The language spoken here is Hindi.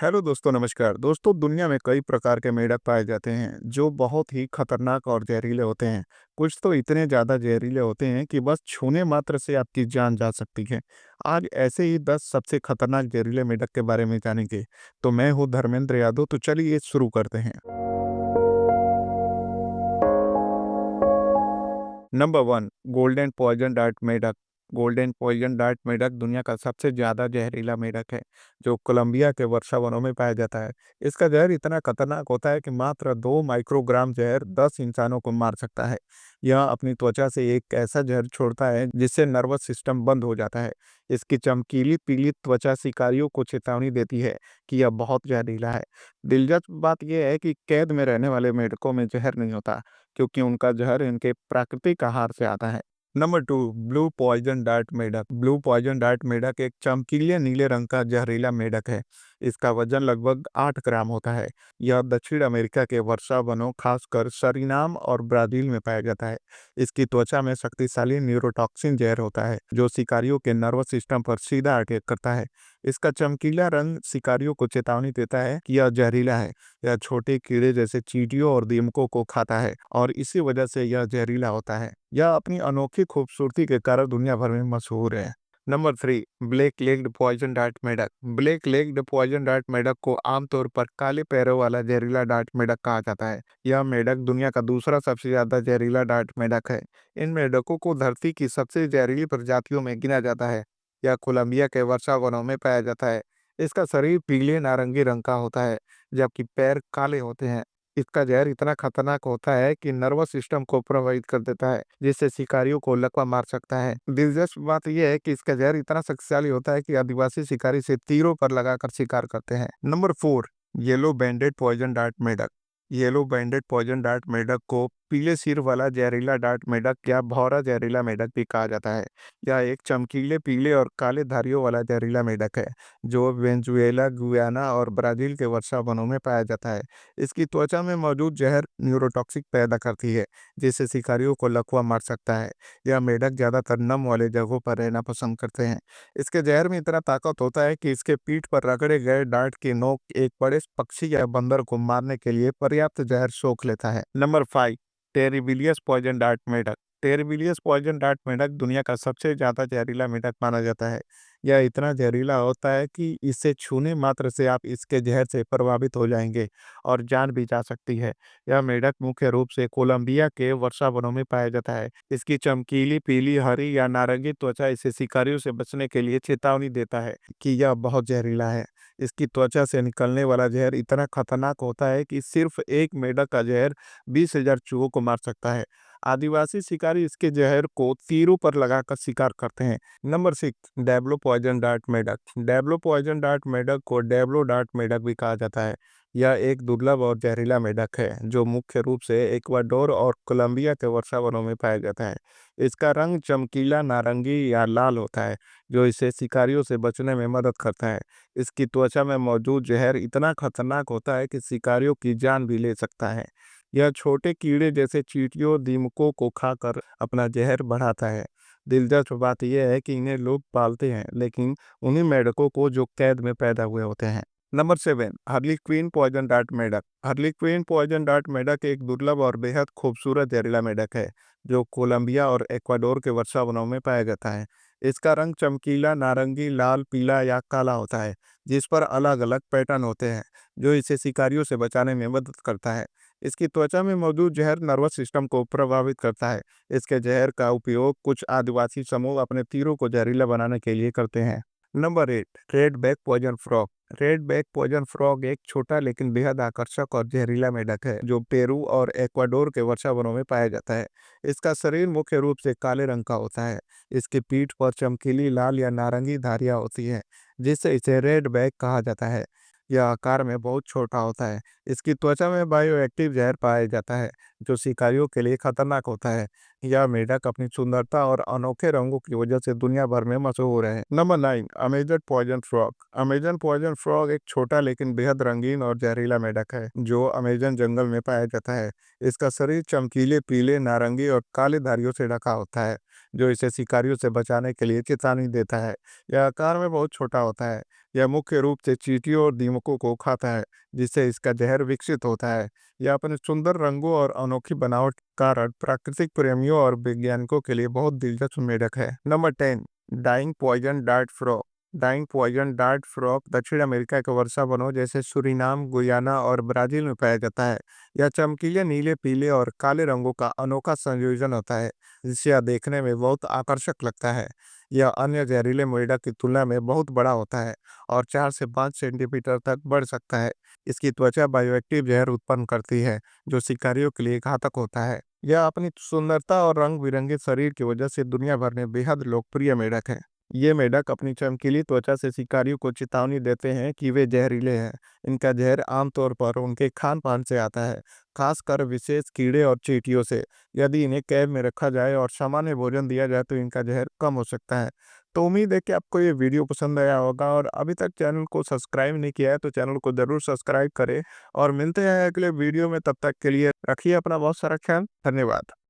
हेलो दोस्तों, नमस्कार। दोस्तों, दुनिया में कई प्रकार के मेंढक पाए जाते हैं जो बहुत ही खतरनाक और जहरीले होते हैं। कुछ तो इतने ज़्यादा जहरीले होते हैं कि बस छूने मात्र से आपकी जान जा सकती है। आज ऐसे ही 10 सबसे खतरनाक जहरीले मेंढक के बारे में जानेंगे। तो मैं हूँ धर्मेंद्र यादव, तो चलिए शुरू करते हैं। नंबर 1, गोल्डन पॉइजन डार्ट मेंढक। गोल्डन पॉइजन डार्ट मेंढक दुनिया का सबसे ज़्यादा जहरीला मेंढक है, जो कोलंबिया के वर्षा वनों में पाया जाता है। इसका जहर इतना खतरनाक होता है कि मात्र 2 माइक्रोग्राम जहर 10 इंसानों को मार सकता है। यह अपनी त्वचा से एक ऐसा जहर छोड़ता है जिससे नर्वस सिस्टम बंद हो जाता है। इसकी चमकीली पीली त्वचा शिकारियों को चेतावनी देती है कि यह बहुत जहरीला है। दिलचस्प बात यह है कि कैद में रहने वाले मेंढकों में जहर नहीं होता, क्योंकि उनका जहर इनके प्राकृतिक आहार से आता है। नंबर 2, ब्लू पॉइजन डार्ट मेढक। ब्लू पॉइजन डार्ट मेढक एक चमकीले नीले रंग का जहरीला मेढक है। इसका वजन लगभग 8 ग्राम होता है। यह दक्षिण अमेरिका के वर्षा वनों, खासकर सरीनाम और ब्राजील में पाया जाता है। इसकी त्वचा में शक्तिशाली न्यूरोटॉक्सिन जहर होता है, जो शिकारियों के नर्वस सिस्टम पर सीधा अटैक करता है। इसका चमकीला रंग शिकारियों को चेतावनी देता है कि यह जहरीला है। यह छोटे कीड़े जैसे चींटियों और दीमकों को खाता है, और इसी वजह से यह जहरीला होता है। यह अपनी अनोखी खूबसूरती के कारण दुनिया भर में मशहूर है। Number 3, black legged poison dart मेढक। ब्लैक लेग्ड पॉइजन डार्ट मेढक को आमतौर पर काले पैरों वाला जहरीला डार्ट मेढक कहा जाता है। यह मेढक दुनिया का दूसरा सबसे ज्यादा जहरीला डार्ट मेढक है। इन मेढकों को धरती की सबसे जहरीली प्रजातियों में गिना जाता है। यह कोलंबिया के वर्षा वनों में पाया जाता है। इसका शरीर पीले नारंगी रंग का होता है, जबकि पैर काले होते हैं। इसका जहर इतना खतरनाक होता है कि नर्वस सिस्टम को प्रभावित कर देता है, जिससे शिकारियों को लकवा मार सकता है। दिलचस्प बात यह है कि इसका जहर इतना शक्तिशाली होता है कि आदिवासी शिकारी इसे तीरों पर लगाकर शिकार करते हैं। नंबर 4, येलो बैंडेड पॉइजन डार्ट मेढक। येलो बैंडेड पॉइजन डार्ट मेढक को पीले सिर वाला जहरीला डार्ट मेढक या भौरा जहरीला मेढक भी कहा जाता है। यह एक चमकीले पीले और काले धारियों वाला जहरीला मेढक है, जो वेनेजुएला, गुयाना और ब्राजील के वर्षा वनों में पाया जाता है। इसकी त्वचा में मौजूद जहर न्यूरोटॉक्सिक पैदा करती है, जिससे शिकारियों को लकवा मार सकता है। यह मेढक ज्यादातर नम वाले जगहों पर रहना पसंद करते हैं। इसके जहर में इतना ताकत होता है कि इसके पीठ पर रगड़े गए डार्ट की नोक एक बड़े पक्षी या बंदर को मारने के लिए पर्याप्त जहर सोख लेता है। नंबर 5, टेरिबिलियस पॉइजन डार्ट मेढक। टेरिबिलियस पॉइजन डार्ट मेढक दुनिया का सबसे ज्यादा जहरीला मेढक माना जाता है। यह इतना जहरीला होता है कि इसे छूने मात्र से आप इसके जहर से प्रभावित हो जाएंगे और जान भी जा सकती है। यह मेढक मुख्य रूप से कोलंबिया के वर्षा वनों में पाया जाता है। इसकी चमकीली पीली, हरी या नारंगी त्वचा इसे शिकारियों से बचने के लिए चेतावनी देता है कि यह बहुत जहरीला है। इसकी त्वचा से निकलने वाला जहर इतना खतरनाक होता है कि सिर्फ एक मेढक का जहर 20,000 चूहों को मार सकता है। आदिवासी शिकारी इसके जहर को तीरों पर लगाकर शिकार करते हैं। नंबर 6, डैब्लो पॉइजन डार्ट मेढक। डैब्लो पॉइजन डार्ट मेढक को डैब्लो डार्ट मेढक भी कहा जाता है। यह एक दुर्लभ और जहरीला मेढक है, जो मुख्य रूप से इक्वाडोर और कोलंबिया के वर्षा वनों में पाया जाता है। इसका रंग चमकीला नारंगी या लाल होता है, जो इसे शिकारियों से बचने में मदद करता है। इसकी त्वचा में मौजूद जहर इतना खतरनाक होता है कि शिकारियों की जान भी ले सकता है। यह छोटे कीड़े जैसे चींटियों, दीमकों को खाकर अपना जहर बढ़ाता है। दिलचस्प बात यह है कि इन्हें लोग पालते हैं, लेकिन उन्हीं मेंढकों को जो कैद में पैदा हुए होते हैं। Number 7, harlequin poison dart मेढक। हर्ली क्वीन पॉइजन डार्ट मेढक एक दुर्लभ और बेहद खूबसूरत जहरीला मेढक है, जो कोलंबिया और एक्वाडोर के वर्षा वनों में पाया जाता है। इसका रंग चमकीला नारंगी, लाल, पीला या काला होता है, जिस पर अलग अलग पैटर्न होते हैं, जो इसे शिकारियों से बचाने में मदद करता है। इसकी त्वचा में मौजूद जहर नर्वस सिस्टम को प्रभावित करता है। इसके जहर का उपयोग कुछ आदिवासी समूह अपने तीरों को जहरीला बनाने के लिए करते हैं। Number 8, red back poison frog. Red back poison frog एक छोटा लेकिन बेहद आकर्षक और जहरीला मेढक है, जो पेरू और एक्वाडोर के वर्षा वनों में पाया जाता है। इसका शरीर मुख्य रूप से काले रंग का होता है। इसकी पीठ पर चमकीली लाल या नारंगी धारियां होती हैं, जिससे इसे रेड बैक कहा जाता है। यह आकार में बहुत छोटा होता है। इसकी त्वचा में बायोएक्टिव जहर पाया जाता है, जो शिकारियों के लिए खतरनाक होता है। यह मेढक अपनी सुंदरता और अनोखे रंगों की वजह से दुनिया भर में मशहूर है। Number 9, Amazon poison frog. Amazon poison frog एक छोटा लेकिन बेहद रंगीन और जहरीला मेढक है, जो अमेजन जंगल में पाया जाता है। इसका शरीर चमकीले पीले, नारंगी और काले धारियों से ढका होता है, जो इसे शिकारियों से बचाने के लिए चेतावनी देता है। यह आकार में बहुत छोटा होता है। यह मुख्य रूप से चींटियों और दीमकों को खाता है, जिससे इसका जहर विकसित होता है। यह अपने सुंदर रंगों और अनोखी बनावट के कारण प्राकृतिक प्रेमियों और वैज्ञानिकों के लिए बहुत दिलचस्प मेढक है। Number 10, dyeing poison dart frog. Dyeing poison dart frog दक्षिण अमेरिका के वर्षा वनों जैसे सूरीनाम, गुयाना और ब्राजील में पाया जाता है। यह चमकीले नीले, पीले और काले रंगों का अनोखा संयोजन होता है, जिससे यह देखने में बहुत आकर्षक लगता है। यह अन्य जहरीले मेढक की तुलना में बहुत बड़ा होता है और 4 से 5 सेंटीमीटर तक बढ़ सकता है। इसकी त्वचा बायोएक्टिव जहर उत्पन्न करती है, जो शिकारियों के लिए घातक होता है। यह अपनी सुंदरता और रंग-बिरंगे शरीर की वजह से दुनिया भर में बेहद लोकप्रिय मेढक है। ये मेढक अपनी चमकीली त्वचा से शिकारियों को चेतावनी देते हैं कि वे जहरीले हैं। इनका जहर आमतौर पर उनके खान-पान से आता है, खासकर विशेष कीड़े और चींटियों से। यदि इन्हें कैद में रखा जाए और सामान्य भोजन दिया जाए तो इनका जहर कम हो सकता है। तो उम्मीद है कि आपको ये वीडियो पसंद आया होगा, और अभी तक चैनल को सब्सक्राइब नहीं किया है तो चैनल को ज़रूर सब्सक्राइब करें, और मिलते हैं अगले वीडियो में। तब तक के लिए रखिए अपना बहुत सारा ख्याल। धन्यवाद।